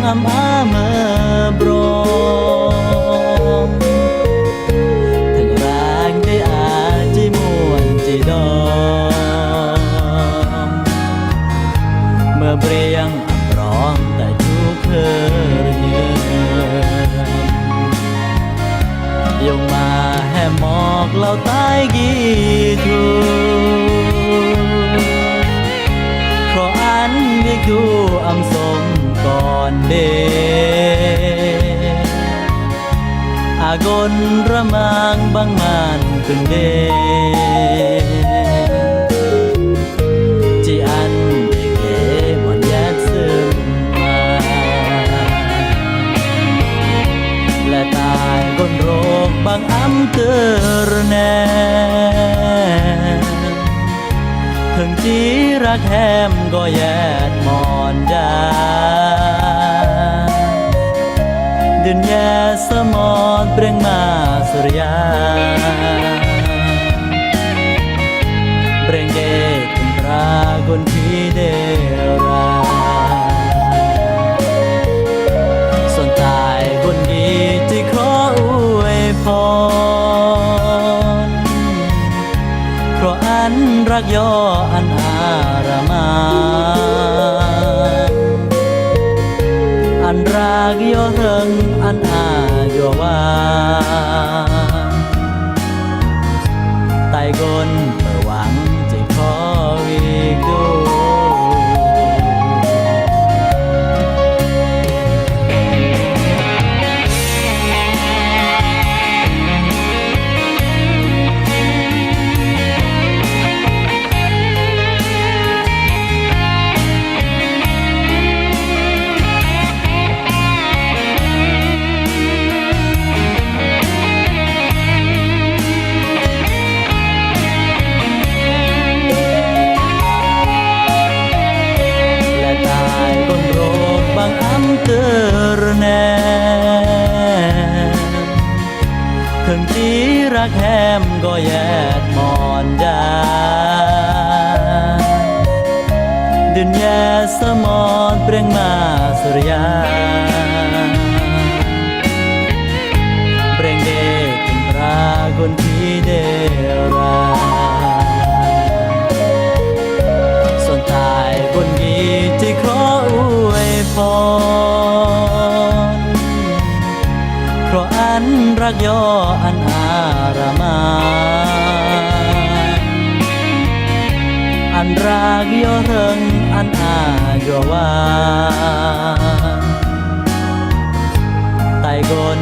âm á mơ bro thằng rang cái chỉ muôn chỉ đom mơ briang rong tại chú khơi dùng mà hè mọc lau tai ghi thu khó ăn biết du âm sống còn đê agon ramang bang man từng đê chỉ ăn để ghé một giác sương mà là tài con rộp bằng ấm tơ nè thường chỉรักแฮมก็แยดมอนจาดุนยาสมอนเปร่งมาสุริยาเปร่งเกตุนตราคนที่เดราส่วนตายคนดีที่ขออวยพรเพราะอันรักย่ออันอารามาอันรักย่อเริงอันอาย่อว่าไต่กนเปิดหวังจะขอวิกดูเตอร์แน่ถึงจีรักแฮมก็แยดมอนจาดุนยาสมอนเปร่งมาสุริยาเปร่งเดกินตราคนที่เดราส่วนตายคนดีที่ขออวยพรเพราะอันรักย่ออันอารามาอันรักย่อเริงอันอาย่อว่าไต่กน